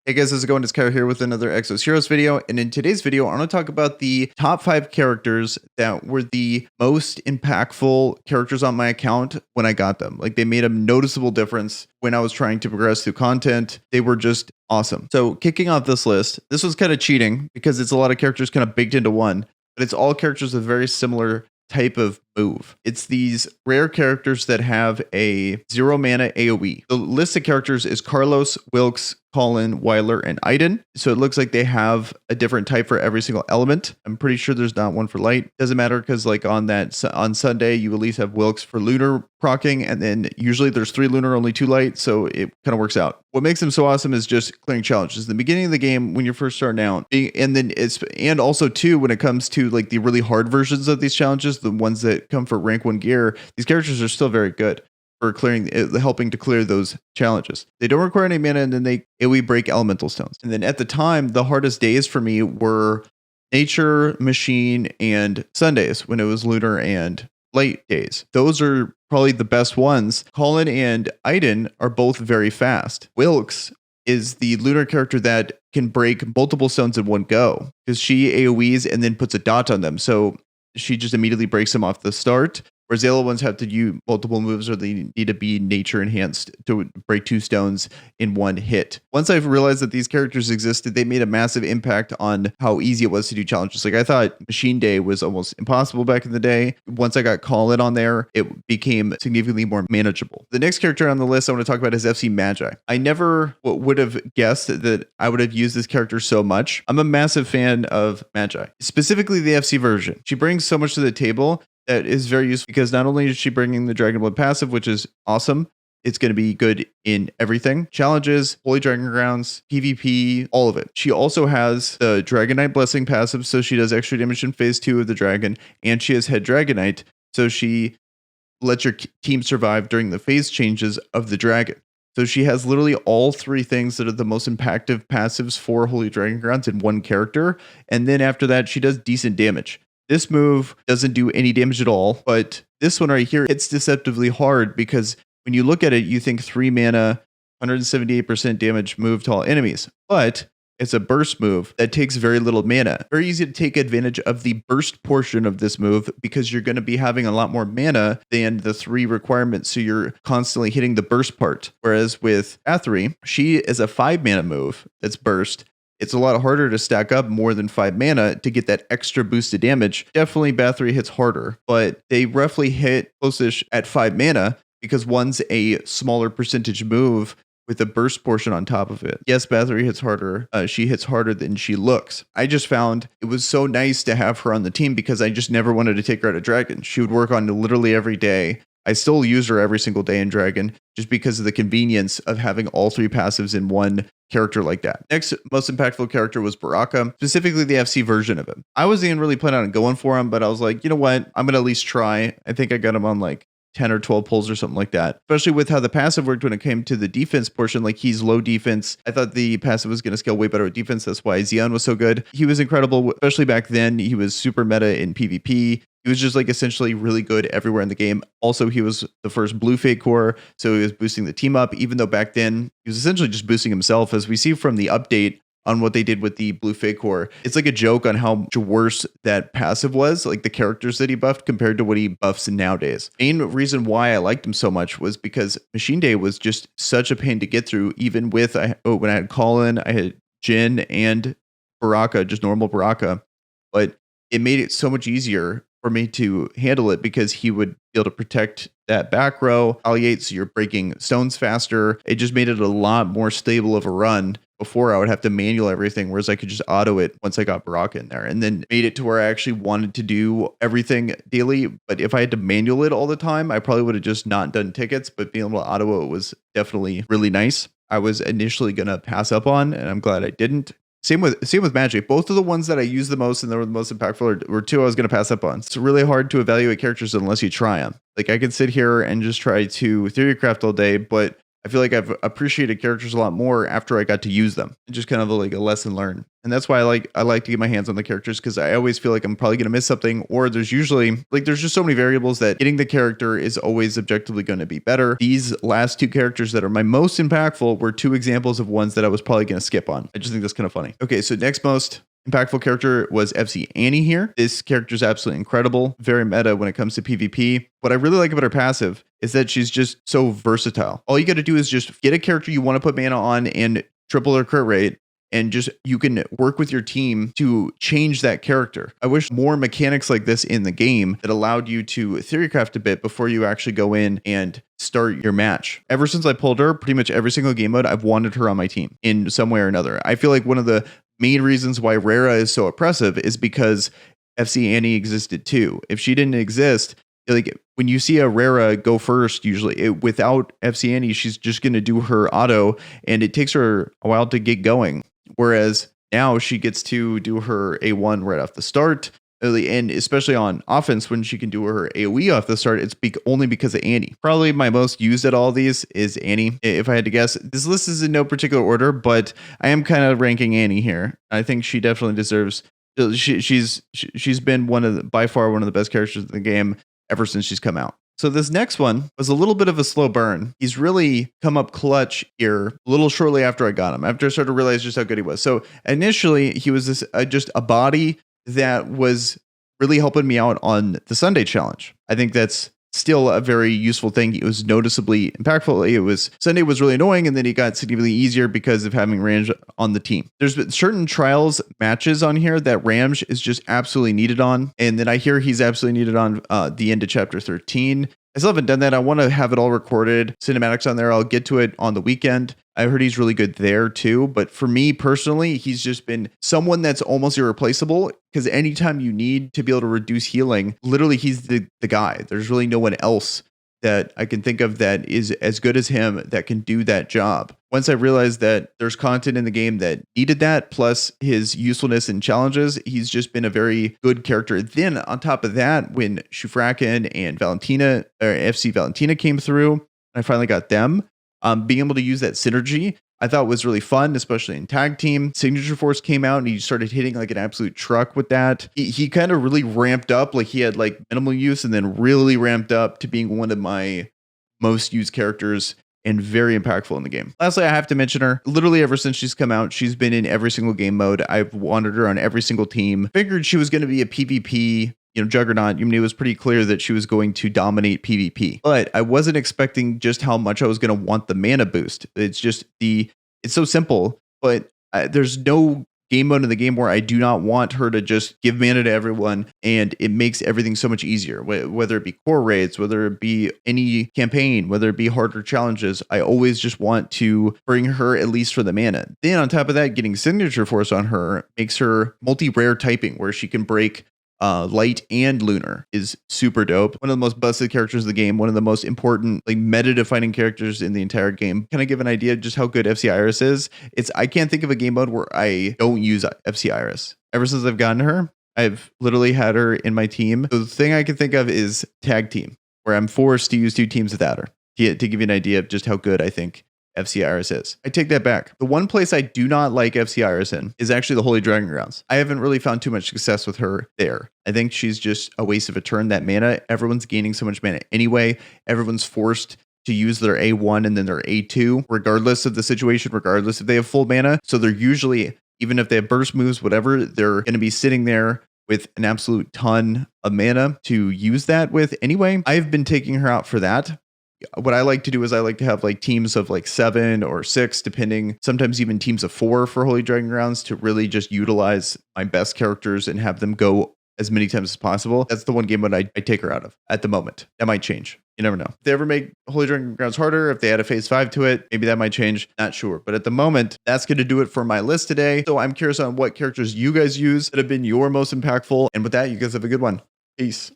Hey guys, how's it going? It's Kyle here with another Exos Heroes video. And in today's video, I want to talk about the top 5 characters that were the most impactful characters on my account when I got them. Like, they made a noticeable difference when I was trying to progress through content. They were just awesome. So kicking off this list, this was kind of cheating because it's a lot of characters kind of baked into one, but it's all characters with very similar type of move. It's these rare characters that have a 0 mana AoE. The list of characters is Carlos, Wilkes, Colin, Weiler, and Iden. So it looks like they have a different type for every single element. I'm pretty sure there's not one for light. Doesn't matter because like on Sunday, you at least have Wilkes for lunar proccing, and then usually there's 3 lunar, only 2 light. So it kind of works out. What makes them so awesome is just clearing challenges. In the beginning of the game, when you're first starting out, and also too, when it comes to like the really hard versions of these challenges, the ones that come for rank 1 gear, these characters are still very good for helping to clear those challenges. They don't require any mana, and then we break elemental stones. And then at the time, the hardest days for me were nature, machine, and Sundays when it was lunar and light days. Those are probably the best ones. Colin and Iden are both very fast. Wilkes is the lunar character that can break multiple stones in one go because she AoEs and then puts a dot on them. So she just immediately breaks them off the start. Whereas the other ones have to use multiple moves, or they need to be nature enhanced to break 2 stones in one hit. Once I've realized that these characters existed, they made a massive impact on how easy it was to do challenges. Like, I thought Machine Day was almost impossible back in the day. Once I got Colin on there, it became significantly more manageable. The next character on the list I want to talk about is FC Magi. I never would have guessed that I would have used this character so much. I'm a massive fan of Magi, specifically the FC version. She brings so much to the table that is very useful because not only is she bringing the Dragon Blood passive, which is awesome, it's going to be good in everything. Challenges, Holy Dragon Grounds, PvP, all of it. She also has the Dragonite Blessing passive, so she does extra damage in phase 2 of the dragon, and she has Head Dragonite, so she lets your team survive during the phase changes of the dragon. So she has literally all 3 things that are the most impactful passives for Holy Dragon Grounds in one character, and then after that, she does decent damage. This move doesn't do any damage at all, but this one right here, it's deceptively hard because when you look at it, you think 3 mana, 178% damage move to all enemies. But it's a burst move that takes very little mana. Very easy to take advantage of the burst portion of this move because you're going to be having a lot more mana than the 3 requirements. So you're constantly hitting the burst part. Whereas with Bathory, she is a 5 mana move that's burst. It's a lot harder to stack up more than 5 mana to get that extra boosted damage. Definitely Bathory hits harder, but they roughly hit close-ish at 5 mana because one's a smaller percentage move with a burst portion on top of it. Yes, Bathory hits harder. She hits harder than she looks. I just found it was so nice to have her on the team because I just never wanted to take her out of Dragon. She would work on literally every day. I still use her every single day in Dragon just because of the convenience of having all 3 passives in one character like that. Next most impactful character was Baraka, specifically the FC version of him. I wasn't even really planning on going for him, but I was like, you know what? I'm going to at least try. I think I got him on like 10 or 12 pulls or something like that. Especially with how the passive worked when it came to the defense portion. Like, he's low defense. I thought the passive was going to scale way better with defense. That's why Xeon was so good. He was incredible, especially back then. He was super meta in PvP. He was just like essentially really good everywhere in the game. Also, he was the first blue Fate core, so he was boosting the team up, even though back then he was essentially just boosting himself, as we see from the update on what they did with the blue Fate core. It's like a joke on how much worse that passive was, like the characters that he buffed compared to what he buffs nowadays. Main reason why I liked him so much was because Machine Day was just such a pain to get through, even with when I had Colin, I had Jin and Baraka, just normal Baraka, but it made it so much easier for me to handle it because he would be able to protect that back row, alliate, so you're breaking stones faster. It just made it a lot more stable of a run. Before, I would have to manual everything, whereas I could just auto it once I got Baraka in there, and then made it to where I actually wanted to do everything daily. But if I had to manual it all the time, I probably would have just not done tickets, but being able to auto it was definitely really nice. I was initially going to pass up on, and I'm glad I didn't. Same with Magic. Both of the ones that I used the most and that were the most impactful were 2 I was going to pass up on. It's really hard to evaluate characters unless you try them. Like, I could sit here and just try to theory craft all day, but I feel like I've appreciated characters a lot more after I got to use them. It's just kind of like a lesson learned. And that's why I like to get my hands on the characters, because I always feel like I'm probably gonna miss something, or there's usually like there's just so many variables that getting the character is always objectively going to be better. These last two characters that are my most impactful were two examples of ones that I was probably gonna skip on. I just think that's kind of funny. Okay, so next most impactful character was FC Annie here. This character is absolutely incredible, very meta when it comes to PvP. What I really like about her passive is that she's just so versatile. All you got to do is just get a character you want to put mana on and triple her crit rate, and just you can work with your team to change that character. I wish more mechanics like this in the game that allowed you to theorycraft a bit before you actually go in and start your match. Ever since I pulled her, pretty much every single game mode, I've wanted her on my team in some way or another. I feel like one of the main reasons why Rara is so oppressive is because FC Annie existed too. If she didn't exist, like when you see a Rara go first, usually without FC Annie, she's just going to do her auto, and it takes her a while to get going. Whereas now she gets to do her A1 right off the start. And especially on offense, when she can do her AoE off the start, it's only because of Annie. Probably my most used at all these is Annie. If I had to guess, this list is in no particular order, but I am kind of ranking Annie here. I think she definitely deserves. She's been by far one of the best characters in the game ever since she's come out. So this next one was a little bit of a slow burn. He's really come up clutch here a little shortly after I got him, after I started to realize just how good he was. So initially, he was this just a body that was really helping me out on the Sunday challenge. I think that's still a very useful thing. It was noticeably impactful. Sunday was really annoying, and then it got significantly easier because of having Range on the team. There's been certain trials matches on here that Ramj is just absolutely needed on, and then I hear he's absolutely needed on the end of chapter 13. I still haven't done that. I want to have it all recorded, cinematics on there. I'll get to it on the weekend. I heard he's really good there too. But for me personally, he's just been someone that's almost irreplaceable, because anytime you need to be able to reduce healing, literally he's the guy. There's really no one else that I can think of that is as good as him that can do that job. Once I realized that there's content in the game that needed that, plus his usefulness in challenges, he's just been a very good character. Then on top of that, when Shufraken and Valentina, or FC Valentina came through, I finally got them. Being able to use that synergy, I thought was really fun, especially in tag team. Signature Force came out and he started hitting like an absolute truck with that. He kind of really ramped up, like he had like minimal use and then really ramped up to being one of my most used characters and very impactful in the game. Lastly, I have to mention her. Literally ever since she's come out, she's been in every single game mode. I've wanted her on every single team. Figured she was going to be a PvP juggernaut. It was pretty clear that she was going to dominate PvP, but I wasn't expecting just how much I was going to want the mana boost. It's so simple, but there's no game mode in the game where I do not want her to just give mana to everyone, and it makes everything so much easier. Whether it be core raids, whether it be any campaign, whether it be harder challenges, I always just want to bring her at least for the mana. Then on top of that, getting Signature Force on her makes her multi-rare typing, where she can break light and lunar, is super dope. One of the most busted characters of the game, one of the most important like meta defining characters in the entire game. Can I give an idea of just how good FC Iris is? I can't think of a game mode where I don't use FC Iris. Ever since I've gotten her, I've literally had her in my team. So the thing I can think of is tag team, where I'm forced to use two teams without her. To give you an idea of just how good I think FC Iris is. I take that back. The one place I do not like FC Iris in is actually the Holy Dragon Grounds. I haven't really found too much success with her there. I think she's just a waste of a turn. That mana, everyone's gaining so much mana anyway. Everyone's forced to use their A1 and then their A2, regardless of the situation, regardless if they have full mana. So they're usually, even if they have burst moves, whatever, they're going to be sitting there with an absolute ton of mana to use that with anyway. I've been taking her out for that. What I like to do is I like to have like teams of like 7 or 6, depending, sometimes even teams of 4 for Holy Dragon Grounds, to really just utilize my best characters and have them go as many times as possible. That's the one game mode I take her out of at the moment. That might change. You never know. If they ever make Holy Dragon Grounds harder, if they add a phase 5 to it, maybe that might change. Not sure. But at the moment, that's going to do it for my list today. So I'm curious on what characters you guys use that have been your most impactful. And with that, you guys have a good one. Peace.